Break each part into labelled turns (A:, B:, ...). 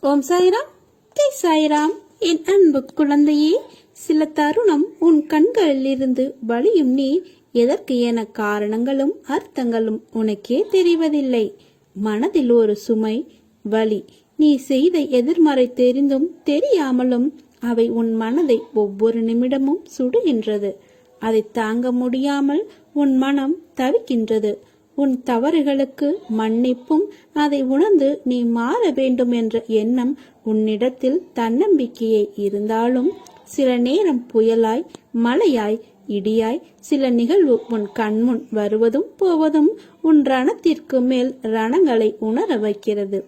A: ஓம் சாய்ராம், ஜெய் சாய்ராம். என் அன்பு குழந்தையே, சில தருணம் உன் கண்களில் இருந்து வழியும் நீர் எதற்கு என காரணங்களும் அர்த்தங்களும் உனக்கே தெரிவதில்லை. மனதில் ஒரு சுமை, வலி. நீ செய்த எதிர்மறை தெரிந்தும் தெரியாமலும் அவை உன் மனதை ஒவ்வொரு நிமிடமும் சுடுகின்றது. அதை தாங்க முடியாமல் உன் மனம் தவிக்கின்றது. உன் தவறுகளுக்கு மன்னிப்பும் அதை உணர்ந்து நீ மாற வேண்டும் என்ற எண்ணம் உன்னிடத்தில் தன்னம்பிக்கையை இருந்தாலும் சில நேரம் புயலாய், மழையாய், இடியாய் சில நிகழ்வு உன் கண்முன் வருவதும் போவதும் உன் ரணத்திற்கு மேல் ரணங்களை உணர வைக்கிறது.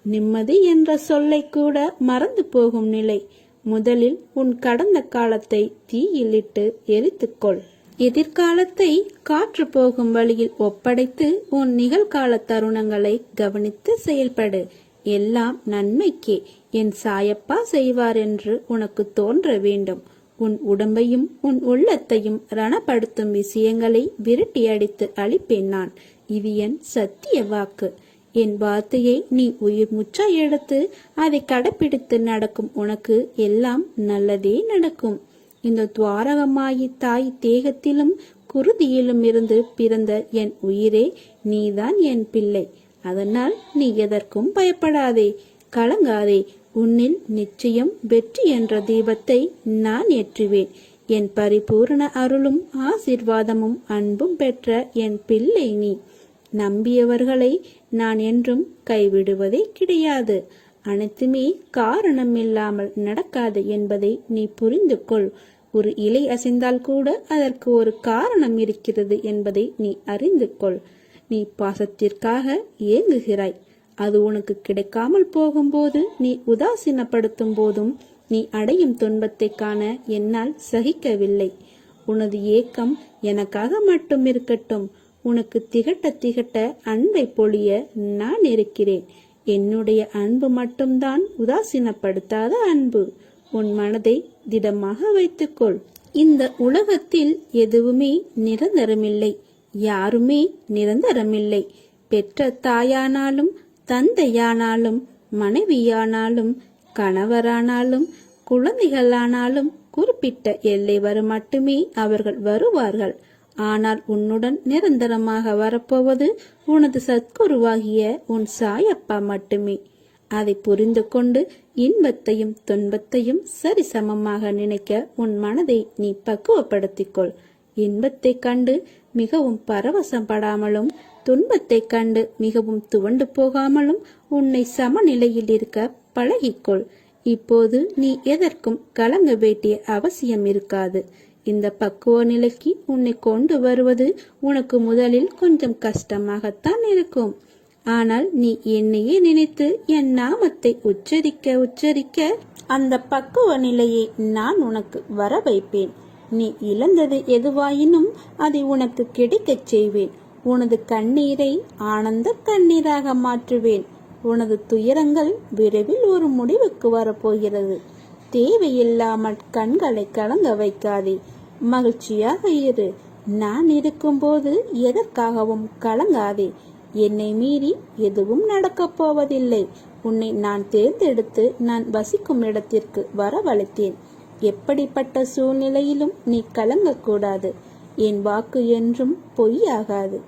A: நிம்மதி என்ற சொல்லை கூட மறந்து போகும் நிலை. முதலில் உன் கடந்த காலத்தை தீயிலிட்டு எரித்துக்கொள். எதிர்காலத்தை காற்று போகும் வழியில் ஒப்படைத்து உன் நிகழ்கால தருணங்களை கவனித்து செயல்படு. எல்லாம் நன்மைக்கே, என் சாயப்பா செய்வார் என்று உனக்கு தோன்ற வேண்டும். உன் உடம்பையும் உன் உள்ளத்தையும் ரணப்படுத்தும் விஷயங்களை விரட்டி அடித்து அழிப்பேன் நான். இது என் சத்திய வாக்கு. என் வார்த்தையை நீ உயிர் முச்சா எடுத்து அதை கடைப்பிடித்து நடக்கும் உனக்கு எல்லாம் நல்லதே நடக்கும். இந்த துவாரகமாயி தாய் தேகத்திலும் குருதியிலும் இருந்து பிறந்த என் உயிரே, நீதான் என் பிள்ளை. அதனால் நீ எதற்கும் பயப்படாதே, கலங்காதே. உன்னில் நிச்சயம் வெற்றி என்ற தீபத்தை நான் ஏற்றுவேன். என் பரிபூரண அருளும் ஆசீர்வாதமும் அன்பும் பெற்ற என் பிள்ளை நீ. நம்பியவர்களை நான் என்றும் கைவிடுவதே கிடையாது. அனைத்துமே காரணம் இல்லாமல் நடக்காது என்பதை நீ புரிந்து கொள். ஒரு இலை அசைந்தால் கூட அதற்கு ஒரு காரணம் இருக்கிறது என்பதை நீ அறிந்து கொள். நீ பாசத்திற்காக ஏங்குகிறாய். அது உனக்கு கிடைக்காமல் போகும்போது, நீ உதாசீனப்படுத்தும் போதும் நீ அடையும் துன்பத்தை காண என்னால் சகிக்கவில்லை. உனது ஏக்கம் எனக்காக மட்டும் இருக்கட்டும். உனக்கு திகட்ட திகட்ட அன்பை பொழிய நான் இருக்கிறேன். என்னுடைய அன்பு மட்டும்தான் உதாசீனப்படுத்தாத அன்பு. உன் மனதை திடமாக வைத்துக்கொள். இந்த உலகத்தில் எதுவுமே நிரந்தரமில்லை, யாருமே நிரந்தரமில்லை. பெற்ற தாயானாலும், தந்தையானாலும், மனைவியானாலும், கணவரானாலும், குழந்தைகளானாலும் குறிப்பிட்ட எல்லை வரை மட்டுமே அவர்கள் வருவார்கள். ஆனால் உன்னுடன் நிரந்தரமாக வரப்போவது உனது சத்குருவாகிய உன் சாயப்பா மட்டுமே. அதை புரிந்து கொண்டு இன்பத்தையும் துன்பத்தையும் சரிசமமாக நினைக்க உன் மனதை நீ பக்குவப்படுத்திக்கொள். இன்பத்தை கண்டு மிகவும் பரவசப்படாமலும், துன்பத்தை கண்டு மிகவும் துவண்டு போகாமலும் உன்னை சமநிலையில் இருக்க பழகிக்கொள். இப்போது நீ எதற்கும் கலங்க வேண்டிய அவசியம் இருக்காது. இந்த பக்குவ நிலைக்கு உன்னை கொண்டு வருவது உனக்கு முதலில் கொஞ்சம் கஷ்டமாகத்தான் இருக்கும். ஆனால் நீ என்னையே நினைத்து என் நாமத்தை உச்சரிக்க உச்சரிக்க அந்த பக்குவ நிலையை நான் உனக்கு வர வைப்பேன். நீ இழந்தது எதுவாயினும் அதை உனக்கு கிடைக்கச் செய்வேன். உனது கண்ணீரை ஆனந்த கண்ணீராக மாற்றுவேன். உனது துயரங்கள் விரைவில் ஒரு முடிவுக்கு வரப்போகிறது. தேவையில்லாமல் கண்களை கலங்க வைக்காதே. மகிழ்ச்சியாக இரு. நான் இருக்கும்போது எதற்காகவும் கலங்காதே. என்னை மீறி எதுவும் நடக்கப் போவதில்லை. உன்னை நான் தேர்ந்தெடுத்து நான் வசிக்கும் இடத்திற்கு வரவழைத்தேன். எப்படிப்பட்ட சூழ்நிலையிலும் நீ கலங்கக்கூடாது. என் வாக்கு என்றும் பொய்யாகாது.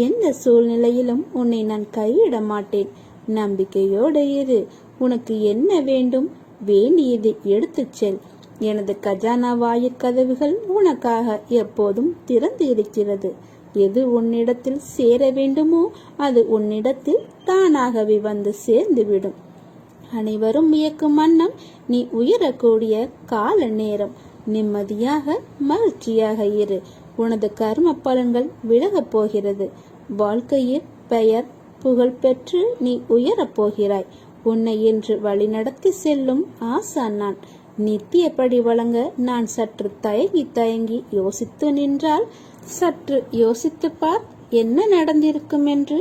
A: எந்த சூழ்நிலையிலும் உன்னை நான் கைவிட மாட்டேன். நம்பிக்கையோடு இரு. உனக்கு என்ன வேண்டும், வேண்டியதை எடுத்துச் செல். எனது கஜானா வாயிற்கதவுகள் உனக்காக எப்போதும் திறந்து இருக்கிறது. எது உன்னிடத்தில் சேர வேண்டுமோ அது உன்னிடத்தில் தானாகவே வந்து சேர்ந்துவிடும். அனைவரும் வியக்கும் வண்ணம் நீ உயரக்கூடிய கால நேரம். நிம்மதியாக மகிழ்ச்சியாக இரு. உனது கர்ம பலன்கள் விலகப் போகிறது. வாழ்க்கையில் பெயர் புகழ் பெற்று நீ உயரப் போகிறாய். உன்னை என்று வழிநடத்தி செல்லும் ஆசான் நான். நித்தியப்படி வழங்க நான் சற்று தயங்கி தயங்கி யோசித்து நின்றால், சற்று யோசித்து பார் என்ன நடந்திருக்கும் என்று.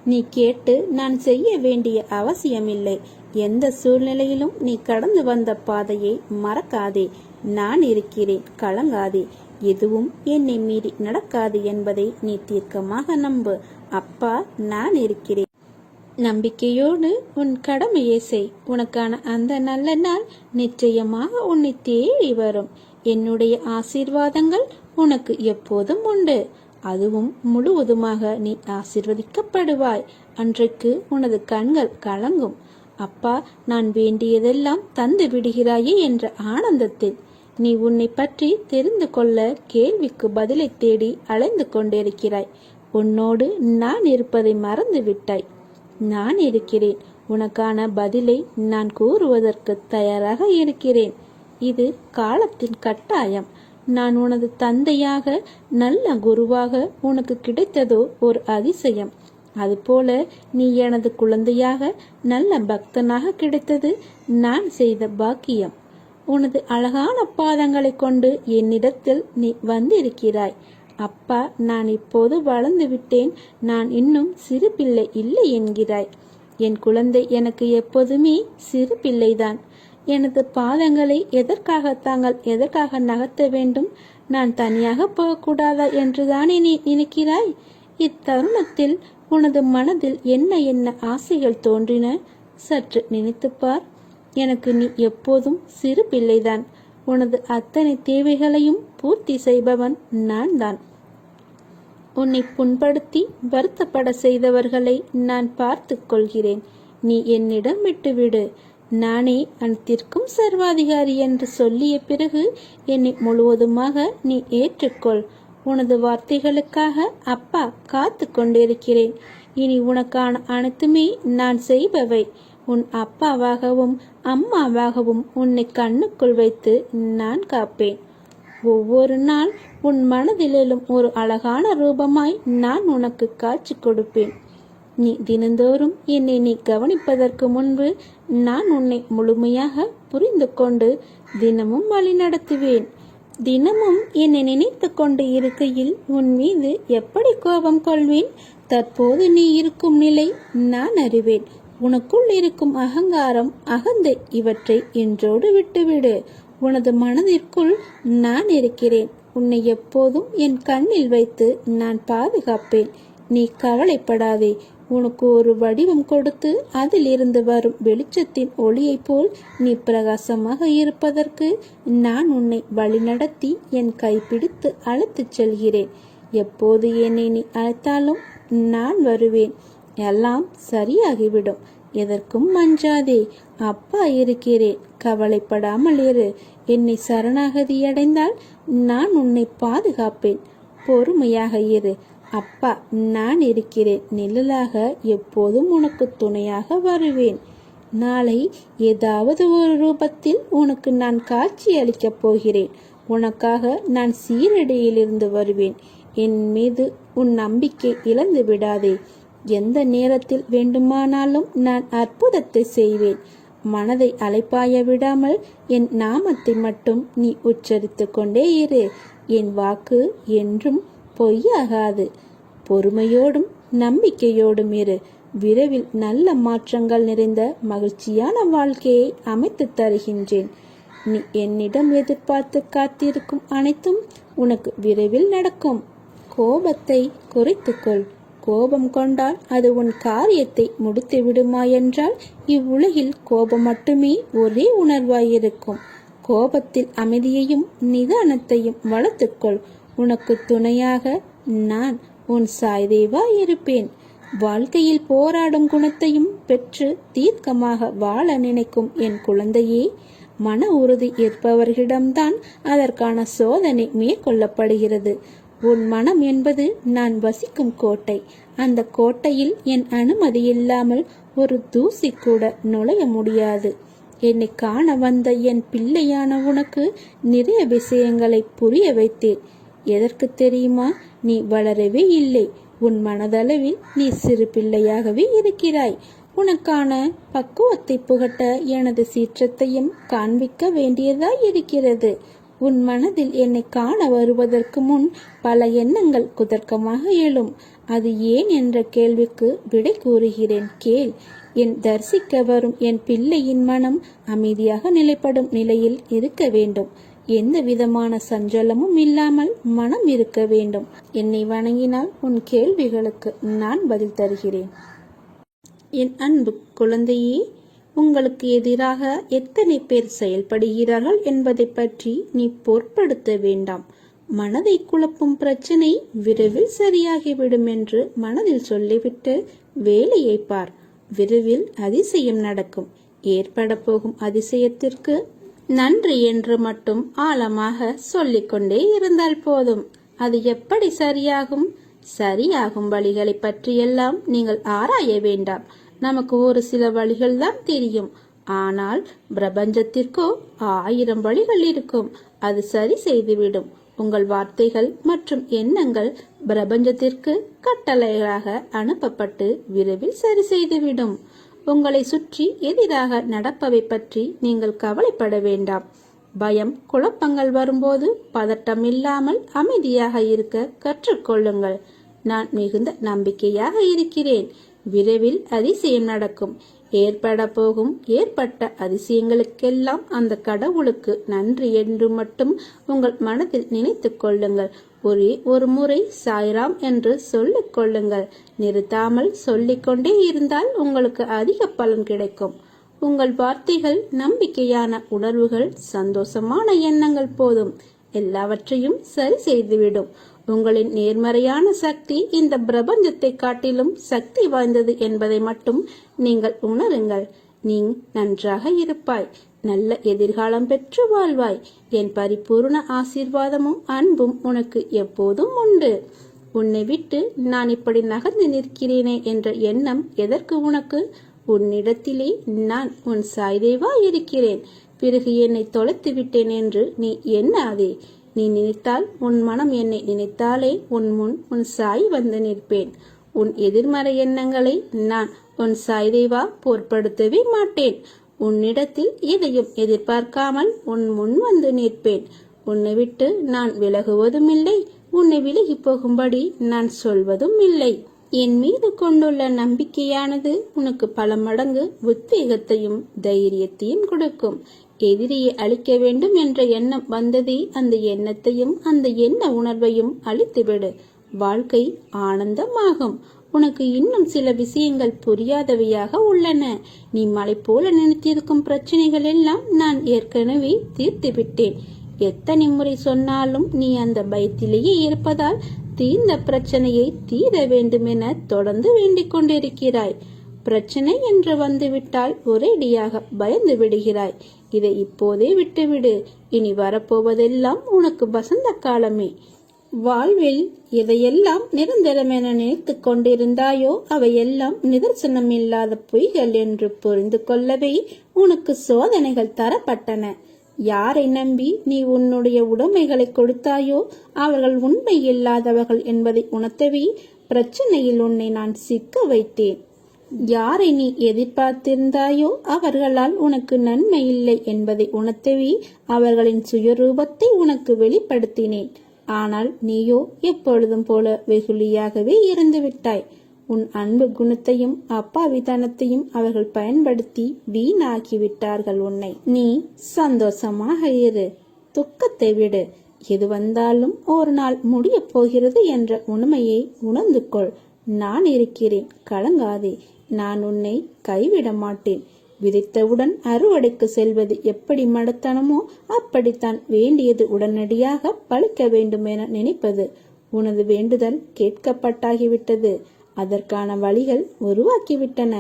A: நீ கேட்டு நான் செய்ய வேண்டிய அவசியமில்லை. எந்த சூழ்நிலையிலும் நீ கடந்து வந்த பாதையை மறக்காதே. நான் இருக்கிறேன், கலங்காதே. எதுவும் என்னை மீறி நடக்காது என்பதை நீ தீர்க்கமாக நம்பு. அப்பா நான் இருக்கிறேன். நம்பிக்கையோடு உன் கடமையை செய். உனக்கான அந்த நல்ல நாள் நிச்சயமாக உன்னை தேடி வரும். என்னுடைய ஆசீர்வாதங்கள் உனக்கு எப்போதும் உண்டு. அதுவும் முழுவதுமாக நீ ஆசீர்வதிக்கப்படுவாய். அன்றைக்கு உனது கண்கள் கலங்கும். அப்பா, நான் வேண்டியதெல்லாம் தந்து விடுகிறாயே என்ற ஆனந்தத்தில். நீ உன்னை பற்றி தெரிந்து கொள்ள கேள்விக்கு பதிலை தேடி அலைந்து கொண்டிருக்கிறாய். உன்னோடு நான் இருப்பதை மறந்து விட்டாய். நான் இருக்கிறேன். உனக்கான பதிலை நான் கூறுவதற்கு தயாராக இருக்கிறேன். இது காலத்தின் கட்டாயம். நான் உனது தந்தையாக, நல்ல குருவாக உனக்கு கிடைத்ததோ ஒரு அதிசயம். அதுபோல நீ எனது குழந்தையாக, நல்ல பக்தனாக கிடைத்தது நான் செய்த பாக்கியம். உனது அழகான பாதங்களை கொண்டு என்னிடத்தில் நீ வந்திருக்கிறாய். அப்பா, நான் இப்போது வளர்ந்து விட்டேன், நான் இன்னும் சிறு பிள்ளை இல்லை என்கிறாய். என் குழந்தை எனக்கு எப்போதுமே சிறு பிள்ளைதான். எனது பாதங்களை எதற்காக நகர்த்த வேண்டும்? நான் தனியாக போகக்கூடாதா என்றுதானே நீ நினைக்கிறாய்? இத்தருணத்தில் உனது மனதில் என்ன என்ன ஆசைகள் தோன்றின? சற்று நினைத்துப்பார். எனக்கு நீ எப்போதும் சிறு பிள்ளைதான். உனது அத்தனை தேவைகளையும் பூர்த்தி செய்பவன் நான் தான். உன்னை புண்படுத்தி வருத்தப்பட செய்தவர்களை நான் பார்த்து கொள்கிறேன். நீ என்னிடம் விட்டுவிடு. நானே அனைத்திற்கும் சர்வாதிகாரி என்று சொல்லிய பிறகு என்னை முழுவதுமாக நீ ஏற்றுக்கொள். உனது வார்த்தைகளுக்காக அப்பா காத்து கொண்டிருக்கிறேன். இனி உனக்கான அனைத்துமே நான் செய்பவை. உன் அப்பாவாகவும் அம்மாவாகவும் உன்னை கண்ணுக்குள் வைத்து நான் காப்பேன். ஒவ்வொரு நாள் உன் மனதில் எழும் ஒரு அழகான ரூபமாய் நான் உனக்கு காட்சி கொடுப்பேன். நீ தினந்தோறும் என்னை நீ கவனிப்பதற்கு முன்பு நான் உன்னை முழுமையாக புரிந்து கொண்டு தினமும் வழி நடத்துவேன். தினமும் என்னை நினைத்து கொண்டு இருக்கையில் உன் மீது எப்படி கோபம் கொள்வேன்? தற்போது நீ இருக்கும் நிலை நான் அறிவேன். உனக்குள் இருக்கும் அகங்காரம், அகந்தை இவற்றை இன்றோடு விட்டுவிடு. உனது மனதிற்குள் நான் இருக்கிறேன். உன்னை எப்போதும் என் கண்ணில் வைத்து நான் பாதுகாப்பேன். நீ கவலைப்படாதே. உனக்கு ஒரு வடிவம் கொடுத்து அதிலிருந்து வரும் வெளிச்சத்தின் ஒளியைப் போல் நீ பிரகாசமாக இருப்பதற்கு நான் உன்னை வழிநடத்தி என் கைப்பிடித்து அழைத்துச் செல்கிறேன். எப்போது என்னை நீ அழைத்தாலும் நான் வருவேன். எல்லாம் சரியாகிவிடும். எதற்கும் மஞ்சாதே. அப்பா இருக்கிறேன். கவலைப்படாமல் இரு. என்னை சரணாகதி அடைந்தால் நான் உன்னை பாதுகாப்பேன். பொறுமையாக இரு. அப்பா நான் இருக்கிறேன். நிழலாக எப்போதும் உனக்கு துணையாக வருவேன். நாளை ஏதாவது ஒரு ரூபத்தில் உனக்கு நான் காட்சி அளிக்கப் போகிறேன். உனக்காக நான் சீரடியிலிருந்து வருவேன். என் மீது உன் நம்பிக்கை இழந்து விடாதே. எந்த நேரத்தில் வேண்டுமானாலும் நான் அற்புதத்தை செய்வேன். மனதை அலைப்பாய விடாமல் என் நாமத்தை மட்டும் நீ உச்சரித்து கொண்டே இரு. என் வாக்கு என்றும் பொய்யாகாது. பொறுமையோடும் நம்பிக்கையோடும் இரு. விரைவில் நல்ல மாற்றங்கள் நிறைந்த மகிழ்ச்சியான வாழ்க்கையை அமைத்து தருகின்றேன். நீ என்னிடம் எதிர்பார்த்து காத்திருக்கும் அனைத்தும் உனக்கு விரைவில் நடக்கும். கோபத்தை குறைத்துக்கொள். கோபம் கொண்டால் அது உன் காரியத்தை முடித்து விடுமா என்றால் இவ்வுலகில் கோபம் மட்டுமே ஒரே உணர்வாயிருக்கும். கோபத்தில் அமைதியையும் நிதானத்தையும் வளர்த்துக்கொள். உனக்கு துணையாக நான் உன் சாய்தேவா இருப்பேன். வாழ்க்கையில் போராடும் குணத்தையும் பெற்று தீர்க்கமாக வாழ நினைக்கும் என் குழந்தையே, மன உறுதி இருப்பவர்களிடம்தான் அதற்கான சோதனை மேற்கொள்ளப்படுகிறது. உன் மனம் என்பது நான் வசிக்கும் கோட்டை. அந்த கோட்டையில் என் அனுமதி இல்லாமல் ஒரு தூசி கூட நுழைய முடியாது. என்னை காண வந்த என் பிள்ளையான உனக்கு நிறைய விஷயங்களை புரிய வைத்தேன். எதற்கு தெரியுமா? நீ வளரவே இல்லை. உன் மனதளவில் நீ சிறு பிள்ளையாகவே இருக்கிறாய். உனக்கான பக்குவத்தை புகட்ட எனது சீற்றத்தையும் காண்பிக்க வேண்டியதாய் இருக்கிறது. உன் மனதில் என்னை காண வருவதற்கு முன் பல எண்ணங்கள் குதர்க்கமாக எழும். அது ஏன் என்ற கேள்விக்கு விடை கூறுகிறேன், கேள். என் தரிசிக்க வரும் என் பிள்ளையின் மனம் அமைதியாக நிலைப்படும் நிலையில் இருக்க வேண்டும். எந்த விதமான சஞ்சலமும் இல்லாமல் மனம் இருக்க வேண்டும். என்னை வணங்கினால் உன் கேள்விகளுக்கு நான் பதில் தருகிறேன். என் அன்பு குழந்தையே, உங்களுக்கு எதிராக எத்தனை பேர் செயல்படுகிறார்கள் என்பதை பற்றி நீ பொருட்படுத்த வேண்டாம். மனதை குழப்பும் பிரச்சனை விரைவில் சரியாகிவிடும் என்று மனதில் சொல்லிவிட்டு வேலையை பார். விரைவில் அதிசயம் நடக்கும். ஏற்பட போகும் அதிசயத்திற்கு நன்றி என்று மட்டும் ஆழமாக சொல்லிக்கொண்டே இருந்தால் போதும். அது எப்படி சரியாகும்? சரியாகும் வழிகளை பற்றியெல்லாம் நீங்கள் ஆராய வேண்டாம். நமக்கு ஒரு சில வழிகள் தான் தெரியும். ஆனால் பிரபஞ்சத்திற்கோ 1000 வழிகள் இருக்கும். அது சரி செய்துவிடும். உங்கள் வார்த்தைகள் மற்றும் எண்ணங்கள் பிரபஞ்சத்திற்கு கட்டளைகளாக அனுப்பப்பட்டு விரைவில் சரி செய்துவிடும். உங்களை சுற்றி எதிராக நடப்பவை பற்றி நீங்கள் கவலைப்பட வேண்டாம். பயம், குழப்பங்கள் வரும்போது பதட்டம் இல்லாமல் அமைதியாக இருக்க கற்றுக்கொள்ளுங்கள். நான் மிகுந்த நம்பிக்கையாக இருக்கிறேன். விரைவில் அதிசயம் நடக்கும். ஏற்பட்ட அதிசயங்களுக்கெல்லாம் அந்த கடவுளுக்கு நன்றி என்று மட்டும் உங்கள் மனதில் நினைத்து கொள்ளுங்கள். ஒரே ஒரு முறை சாய்ராம் என்று சொல்லிக் கொள்ளுங்கள். நிறுத்தாமல் சொல்லிக்கொண்டே இருந்தால் உங்களுக்கு அதிக பலன் கிடைக்கும். உங்கள் வார்த்தைகள், நம்பிக்கையான உணர்வுகள், சந்தோஷமான எண்ணங்கள் போதும். எல்லாவற்றையும் சரி செய்துவிடும். உங்களின் நேர்மறையான சக்தி இந்த பிரபஞ்சத்தை காட்டிலும் சக்தி வாய்ந்தது என்பதை மட்டும் நீங்கள் உணருங்கள். நீ நன்றாக இருப்பாய். நல்ல எதிர்காலம் பெற்று வாழ்வாய். என் பரிபூர்ண ஆசீர்வாதமும் அன்பும் உனக்கு எப்போதும் உண்டு. உன்னை விட்டு நான் இப்படி நகர்ந்து நிற்கிறேனே என்ற எண்ணம் எதற்கு உனக்கு? உன்னிடத்திலே நான் உன் சாய்தேவா இருக்கிறேன். பிறகு என்னை தொலைத்து விட்டேன் என்று நீ எண்ணாதே. நீ நினைத்தால், உன் மனம் என்னை நினைத்தாலே உன் முன் உன் சாய் வந்து நிற்பேன். உன் எதிர்மறை எண்ணங்களை நான் உன் சாய்தேவா பொருட்படுத்தவே மாட்டேன். உன்னிடத்தில் எதையும் எதிர்பார்க்காமல் உன் முன் வந்து நிற்பேன். உன்னை விட்டு நான் விலகுவதும் இல்லை. உன்னை விலகி போகும்படி நான் சொல்வதும் இல்லை. என் மீது கொண்டுள்ள நம்பிக்கையானது உனக்கு பல மடங்கு உத்வேகத்தையும் தைரியத்தையும் கொடுக்கும். எதிரியை அழிக்க வேண்டும் என்ற எண்ணம் வந்ததே அந்த எண்ணத்தையும் அந்த எண்ண உணர்வையும் அழித்துவிடு. வாழ்க்கை ஆனந்தமாகும். உனக்கு இன்னும் சில விஷயங்கள் புரியாதவையாக உள்ளன. நீ மலை போல நினைத்திருக்கும் பிரச்சனைகள் எல்லாம் நான் ஏற்கனவே தீர்த்து விட்டேன். எத்தனை முறை சொன்னாலும் நீ அந்த பயத்திலேயே இருப்பதால் தீர்ந்த பிரச்சனையை தீர வேண்டும் என தொடர்ந்து வேண்டிக் கொண்டிருக்கிறாய். பிரச்சனை என்று வந்துவிட்டால் ஒரேடியாக பயந்து விடுகிறாய். இதை இப்போதே விட்டுவிடு. இனி வரப்போவதெல்லாம் உனக்கு வசந்த காலமே. வாழ்வில் எதையெல்லாம் நிரந்தரமென நினைத்து கொண்டிருந்தாயோ அவையெல்லாம் நிதர்சனம் இல்லாத பொய்கள் என்று புரிந்து கொள்ளவே உனக்கு சோதனைகள் தரப்பட்டன. யாரை நம்பி நீ உன்னுடைய உடைமைகளை கொடுத்தாயோ அவர்கள் உண்மை இல்லாதவர்கள் என்பதை உணர்த்தவே பிரச்சனையில் உன்னை நான் சிக்க வைத்தேன். யாரை நீ எதிர்பார்த்திருந்தாயோ அவர்களால் உனக்கு நன்மை இல்லை என்பதை உணர்த்தவே அவர்களின் சுயரூபத்தை உனக்கு வெளிப்படுத்தினேன். ஆனால் நீயோ எப்பொழுதும் போல வெகுளியாகவே இருந்து விட்டாய். உன் அன்பு குணத்தையும் அப்பாவித்தனத்தையும் அவர்கள் பயன்படுத்தி வீணாக்கிவிட்டார்கள் உன்னை. நீ சந்தோஷமாக இரு. துக்கத்தை விடு. எது வந்தாலும் ஒரு நாள் முடிய போகிறது என்ற உண்மையை உணர்ந்து கொள். நான் இருக்கிறேன். கலங்காதே. நான் உன்னை கைவிட மாட்டேன். விதைத்தவுடன் அறுவடைக்கு செல்வது எப்படி மடத்தனமோ அப்படித்தான் வேண்டியது உடனடியாக பழிக்க வேண்டும் என நினைப்பது. உனது வேண்டுதல் கேட்கப்பட்டாகிவிட்டது. அதற்கான வழிகள் உருவாக்கிவிட்டன.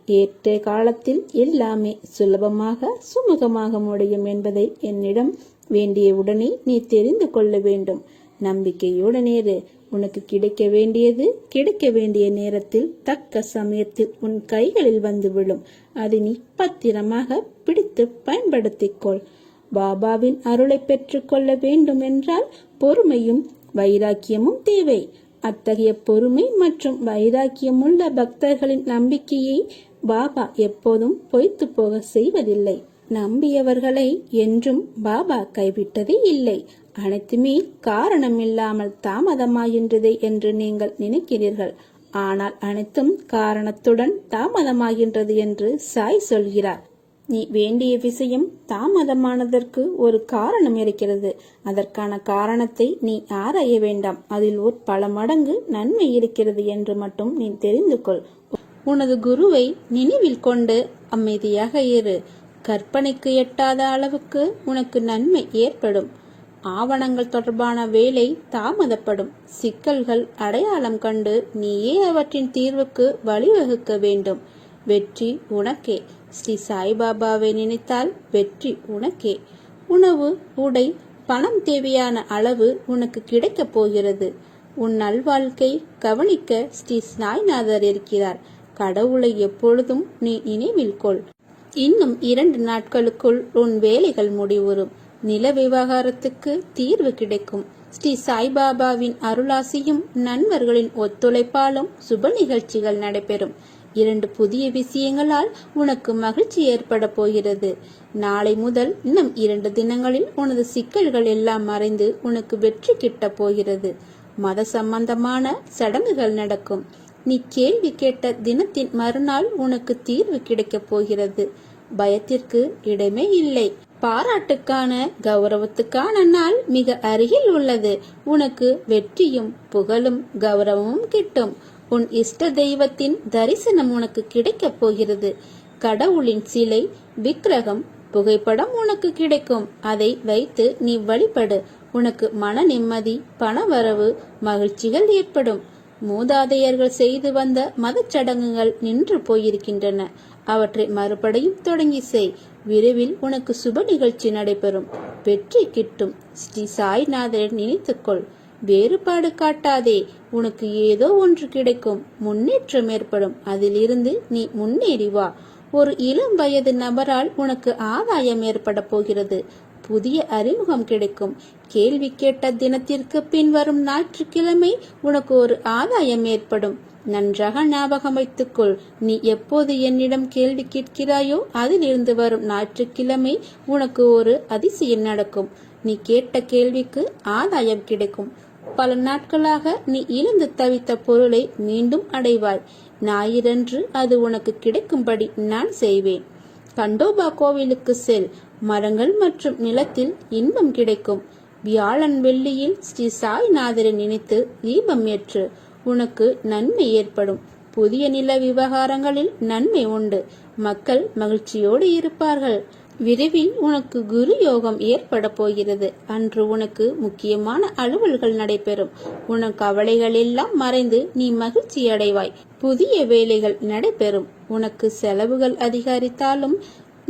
A: ஏற்ற காலத்தில் எல்லாமே சுலபமாக சுமூகமாக முடியும் என்பதை என்னிடம் வேண்டிய உடனே நீ தெரிந்து கொள்ள வேண்டும். நம்பிக்கையுடனேறு. உனக்கு கிடைக்க வேண்டியது கிடைக்க வேண்டிய நேரத்தில் தக்க சமயத்தில் உன் கைகளில் வந்து விழும். அதை நீ பத்திரமாக பிடித்து பயன்படுத்திக்கொள். பாபாவின் அருளை பெற்றுக்கொள்ள வேண்டும் என்றால் பொறுமையும் வைராக்கியமும் தேவை. அத்தகைய பொறுமை மற்றும் வைராக்கியமுள்ள பக்தர்களின் நம்பிக்கையை பாபா எப்போதும் பொய்த்து போக செய்வதில்லை. நம்பியவர்களை என்றும் பாபா கைவிட்டதே இல்லை. அனைத்துமே காரணமில்லாமல் தாமதமாகின்றது என்று நீங்கள் நினைக்கிறீர்கள். ஆனால் அனைத்தும் காரணத்துடன் தாமதமாகின்றது என்று சாய் சொல்கிறார். நீ வேண்டிய விஷயம் தாமதமானதற்கு ஒரு காரணம் இருக்கிறது. அதற்கான காரணத்தை நீ ஆராய வேண்டாம். அதில் ஒரு பல மடங்கு நன்மை இருக்கிறது என்று மட்டும் நீ தெரிந்து கொள். உனது குருவை நினைவில் கொண்டு அமைதியாக இரு. கற்பனைக்கு எட்டாத அளவுக்கு உனக்கு நன்மை ஏற்படும். ஆவணங்கள் தொடர்பான வேலை தாமதப்படும். சிக்கல்கள் அடையாளம் கண்டு நீயே அவற்றின் தீர்வுக்கு வழிவகுக்க வேண்டும். வெற்றி உனக்கே. ஸ்ரீ சாய்பாபாவை நினைத்தால் வெற்றி உனக்கே. உணவு, உடை, பணம் தேவையான அளவு உனக்கு கிடைக்கப் போகிறது. உன் நல்வாழ்க்கை கவனிக்க ஸ்ரீ சாய்நாதர் இருக்கிறார். கடவுளை எப்பொழுதும் நீ நினைவில் கொள். இன்னும் 2 நாட்களுக்குள் உன் வேலைகள் முடிவுறும். நில விவகாரத்துக்கு தீர்வு கிடைக்கும். ஸ்ரீ சாய்பாபாவின் அருளாசியும் நண்பர்களின் ஒத்துழைப்பாலும் சுப நிகழ்ச்சிகள் நடைபெறும். 2 புதிய விஷயங்களால் உனக்கு மகிழ்ச்சி ஏற்பட போகிறது. நாளை முதல் இன்னும் 2 தினங்களில் உனது சிக்கல்கள் எல்லாம் மறைந்து உனக்கு வெற்றி கிட்ட போகிறது. மத சம்பந்தமான சடங்குகள் நடக்கும். நீ கேள்வி கேட்ட தினத்தின் மறுநாள் உனக்கு தீர்வு கிடைக்கப் போகிறது. பயத்திற்கு இடமே இல்லை. பாராட்டுக்கான, கௌரவத்துக்கான நாள் மிக அருகில் உள்ளது. உனக்கு வெற்றியும் புகழும் கௌரவமும் கிட்டும். உன் இஷ்ட தெய்வத்தின் தரிசனம் உனக்கு கிடைக்கப் போகிறது. கடவுளின் சிலை, விக்கிரகம், புகைப்படம் உனக்கு கிடைக்கும். அதை வைத்து நீ வழிபடு. உனக்கு மன நிம்மதி, பணவரவு, மகிழ்ச்சிகள் ஏற்படும். மூதாதையர்கள் செய்து வந்த மதச்சடங்குகள் நின்று போயிருக்கின்றன. அவற்றை மறுபடியும் தொடங்கி செய். விரைவில் உனக்கு சுப நிகழ்ச்சி நடைபெறும். வெற்றி கிட்டும். ஸ்ரீ சாய்நாதரை நினைத்துக்கொள். வேறுபாடு காட்டாதே. உனக்கு ஏதோ ஒன்று கிடைக்கும். முன்னேற்றம் ஏற்படும். அதிலிருந்து நீ முன்னேறி வா. ஒரு இளம் வயது நபரால் உனக்கு ஆதாயம் ஏற்பட போகிறது. புதிய அறிமுகம் கிடைக்கும். கேள்வி கேட்ட தினத்திற்கு பின் வரும் ஞாயிற்றுக்கிழமை உனக்கு ஒரு ஆதாயம் ஏற்படும். நன்றாக ஞாபகம் வைத்துக்கொள். நீ எப்போது என்னிடம் கேள்வி கேட்கிறாயோ அதிலிருந்து வரும் ஞாயிற்றுக்கிழமை உனக்கு ஒரு அதிசயம் நடக்கும். நீ கேட்ட கேள்விக்கு ஆதாயம் கிடைக்கும். பல நாட்களாக நீ இழந்து தவித்த பொருளை மீண்டும் அடைவாய். ஞாயிறன்று அது உனக்கு கிடைக்கும்படி நான் செய்வேன். கண்டோபா கோவிலுக்கு செல். மரங்கள் மற்றும் நிலத்தில் இன்பம் கிடைக்கும். வியாழன் வெள்ளியில் ஸ்ரீ சாய்நாதரை நினைத்து தீபம் ஏற்று. உனக்கு நன்மை ஏற்படும். புதிய நில விவகாரங்களில் நன்மை உண்டு. மக்கள் மகிழ்ச்சியோடு இருப்பார்கள். விரைவில் உனக்கு குரு யோகம் ஏற்பட போகிறது. அன்று உனக்கு முக்கியமான அலுவல்கள் நடைபெறும். உனக்கு கவலைகள் எல்லாம் மறைந்து நீ மகிழ்ச்சி அடைவாய். புதிய வேலைகள் நடைபெறும். உனக்கு செலவுகள் அதிகரித்தாலும்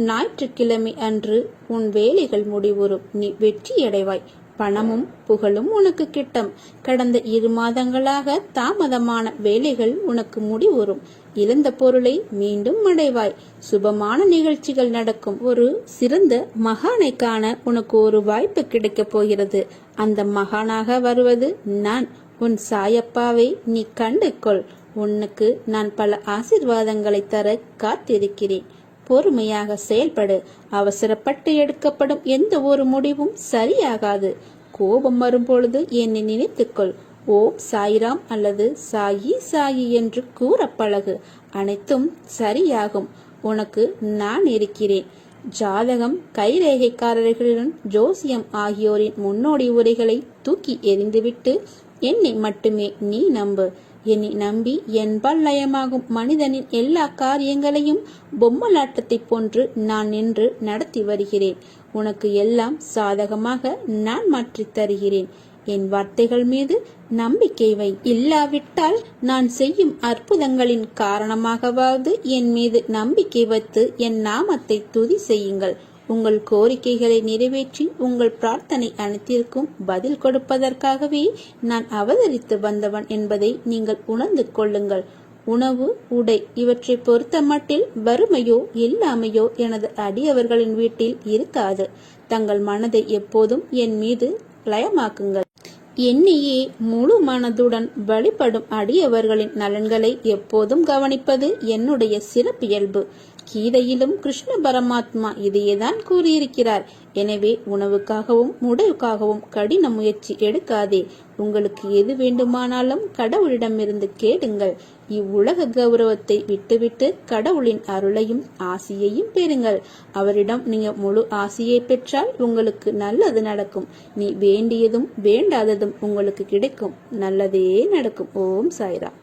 A: ஞாயிற்றுக்கிழமை அன்று உன் வேலைகள் முடிவுறும். நீ வெற்றி அடைவாய். பணமும் புகழும் உனக்கு கிட்டும். கடந்த 2 மாதங்களாக தாமதமான வேலைகள் உனக்கு முடிவுறும். இழந்த பொருளை மீண்டும் அடைவாய். சுபமான நிகழ்ச்சிகள் நடக்கும். ஒரு சிறந்த மகானை காண உனக்கு ஒரு வாய்ப்பு கிடைக்கப் போகிறது. அந்த மகானாக வருவது நான். உன் சாயப்பாவை நீ கண்டு கொள். உனக்கு நான் பல ஆசீர்வாதங்களை தர காத்திருக்கிறேன். பொறுமையாக செயல்படு. அவசரப்பட்டு எடுக்கப்படும் எந்த ஒரு முடிவும் சரியாகாது. கோபம் வரும்பொழுது என்னை நினைத்துக்கொள். ஓம் சாய்ராம் அல்லது சாயி சாயி என்று கூற பழகு. அனைத்தும் சரியாகும். உனக்கு நான் இருக்கிறேன். ஜாதகம், கைரேகைக்காரர்களின் ஜோசியம் ஆகியோரின் முன்னோடி உரைகளை தூக்கி எறிந்துவிட்டு என்னை மட்டுமே நீ நம்பு. என்னை நம்பி என்பால் லயமாகும் மனிதனின் எல்லா காரியங்களையும் பொம்மலாட்டத்தை போன்று நான் நின்று நடத்தி வருகிறேன். உனக்கு எல்லாம் சாதகமாக நான் மாற்றித் தருகிறேன். என் வார்த்தைகள் மீது நம்பிக்கை வை. இல்லாவிட்டால் நான் செய்யும் அற்புதங்களின் காரணமாகவாவது என் மீது நம்பிக்கை வைத்து என் நாமத்தை துதி செய்யுங்கள். உங்கள் கோரிக்கைகளை நிறைவேற்றி உங்கள் பிரார்த்தனை அனைத்திற்கும் பதில் கொடுப்பதற்காகவே நான் அவதரித்து வந்தவன் என்பதை நீங்கள் உணர்ந்து கொள்ளுங்கள். உணவு, உடை இவற்றை பொறுத்த மட்டில் வறுமையோ இல்லாமையோ எனது அடியவர்களின் வீட்டில் இருக்காது. தங்கள் மனதை எப்போதும் என் மீது லயமாக்குங்கள். என்னையே முழு மனதுடன் வழிபடும் அடியவர்களின் நலன்களை எப்போதும் கவனிப்பது என்னுடைய சிறப்பியல்பு. கீதையிலும் கிருஷ்ண பரமாத்மா இதையேதான் கூறியிருக்கிறார். எனவே உணவுக்காகவும் உடைவுக்காகவும் கடின முயற்சி எடுக்காதே. உங்களுக்கு எது வேண்டுமானாலும் கடவுளிடமிருந்து கேளுங்கள். இவ்வுலக கௌரவத்தை விட்டுவிட்டு கடவுளின் அருளையும் ஆசியையும் பெறுங்கள். அவரிடம் நீங்க முழு ஆசியை பெற்றால் உங்களுக்கு நல்லது நடக்கும். நீ வேண்டியதும் வேண்டாததும் உங்களுக்கு கிடைக்கும். நல்லதே நடக்கும். ஓம் சாய்ராம்.